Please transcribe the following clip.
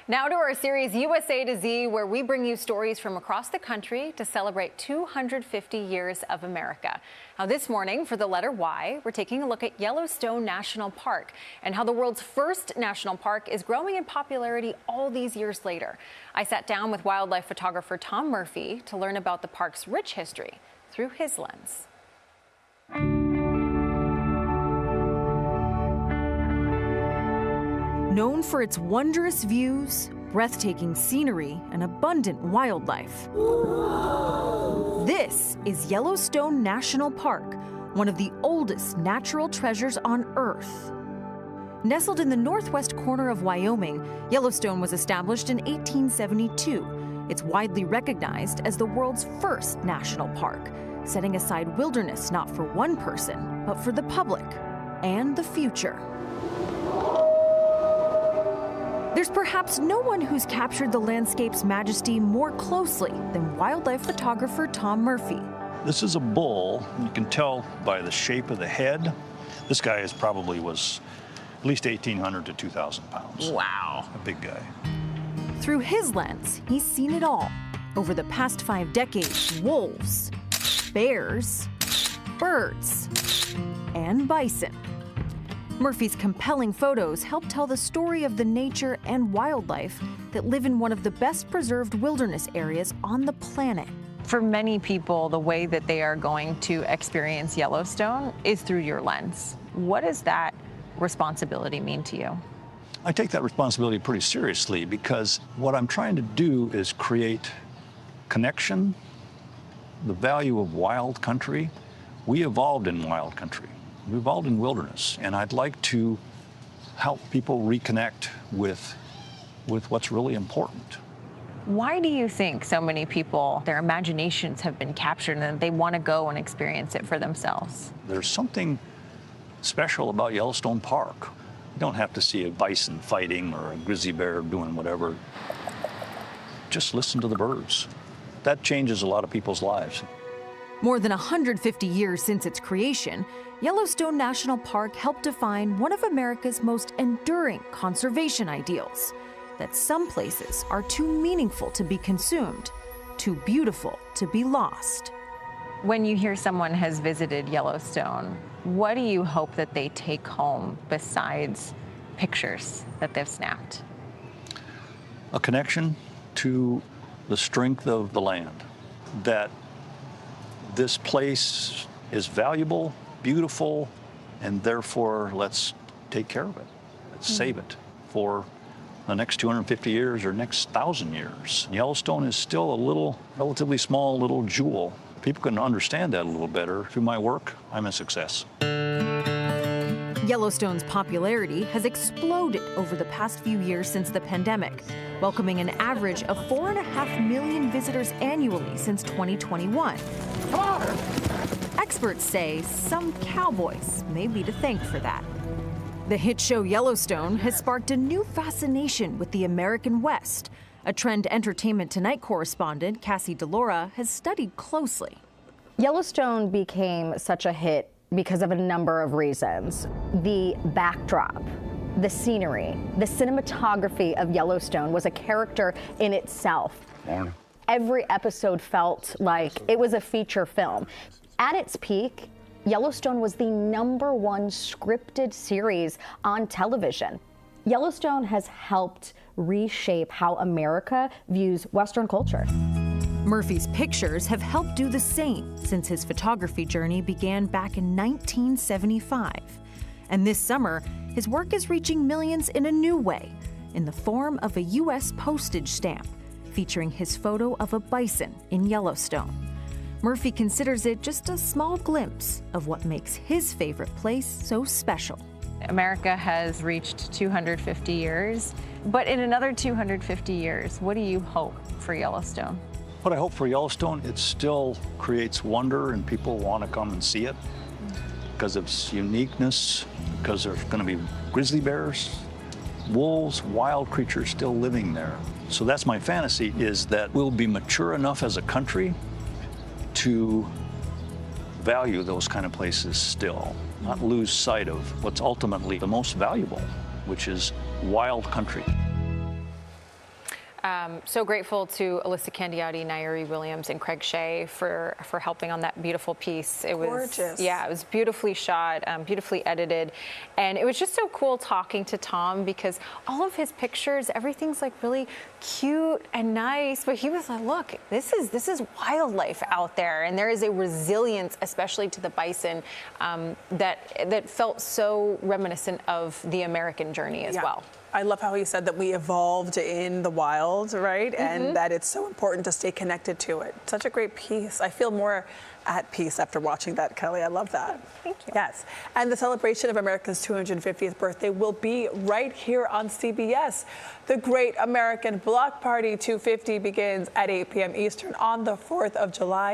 Now to our series USA to Z, where we bring you stories from across the country to celebrate 250 years of America. Now this morning, for the letter Y, we're taking a look at Yellowstone National Park and how the world's first national park is growing in popularity all these years later. I sat down with wildlife photographer Tom Murphy to learn about the park's rich history through his lens. Known for its wondrous views, breathtaking scenery, and abundant wildlife. This is Yellowstone National Park, one of the oldest natural treasures on Earth. Nestled in the northwest corner of Wyoming, Yellowstone was established in 1872. It's widely recognized as the world's first national park, setting aside wilderness not for one person, but for the public and the future. There's perhaps no one who's captured the landscape's majesty more closely than wildlife photographer Tom Murphy. This is a bull. You can tell by the shape of the head. This guy was at least 1,800 to 2,000 pounds. Wow. A big guy. Through his lens, he's seen it all. Over the past 5 decades, wolves, bears, birds, and bison. Murphy's compelling photos help tell the story of the nature and wildlife that live in one of the best preserved wilderness areas on the planet. For many people, the way that they are going to experience Yellowstone is through your lens. What does that responsibility mean to you? I take that responsibility pretty seriously because what I'm trying to do is create connection, the value of wild country. We evolved in wild country. We evolved in wilderness, and I'd like to help people reconnect with what's really important. Why do you think so many people, their imaginations have been captured and they want to go and experience it for themselves? There's something special about Yellowstone Park. You don't have to see a bison fighting or a grizzly bear doing whatever. Just listen to the birds. That changes a lot of people's lives. More than 150 years since its creation, Yellowstone National Park helped define one of America's most enduring conservation ideals, that some places are too meaningful to be consumed, too beautiful to be lost. When you hear someone has visited Yellowstone, what do you hope that they take home besides pictures that they've snapped? A connection to the strength of the land, that this place is valuable, beautiful, and therefore let's take care of it. Let's save it for the next 250 years or next 1,000 years. Yellowstone is still a relatively small little jewel. If people can understand that a little better through my work, I'm a success. Yellowstone's popularity has exploded over the past few years since the pandemic, welcoming an average of 4.5 million visitors annually since 2021. Come on! Experts say some cowboys may be to thank for that. The hit show Yellowstone has sparked a new fascination with the American West, a trend Entertainment Tonight correspondent Cassie DeLaura has studied closely. Yellowstone became such a hit because of a number of reasons. The backdrop, the scenery, the cinematography of Yellowstone was a character in itself. Morning. Every episode felt like it was a feature film. At its peak, Yellowstone was the #1 scripted series on television. Yellowstone has helped reshape how America views Western culture. Murphy's pictures have helped do the same since his photography journey began back in 1975. And this summer, his work is reaching millions in a new way, in the form of a U.S. postage stamp featuring his photo of a bison in Yellowstone. Murphy considers it just a small glimpse of what makes his favorite place so special. America has reached 250 years, but in another 250 years, what do you hope for Yellowstone? What I hope for Yellowstone, it still creates wonder and people want to come and see it because of its uniqueness, because there's going to be grizzly bears, wolves, wild creatures still living there. So that's my fantasy, is that we'll be mature enough as a country to value those kind of places still, not lose sight of what's ultimately the most valuable, which is wild country. So grateful to Alyssa Candiotti, Nairi Williams, and Craig Shea for helping on that beautiful piece. It was gorgeous. Yeah, it was beautifully shot, beautifully edited, and it was just so cool talking to Tom because all of his pictures, everything's like really cute and nice. But he was like, "Look, this is wildlife out there, and there is a resilience, especially to the bison, that felt so reminiscent of the American journey as well." I love how he said that we evolved in the wild, right? And that it's so important to stay connected to it. Such a great piece. I feel more at peace after watching that, Kelly. I love that. Thank you. Yes. And the celebration of America's 250th birthday will be right here on CBS. The Great American Block Party 250 begins at 8 p.m. Eastern on the 4th of July.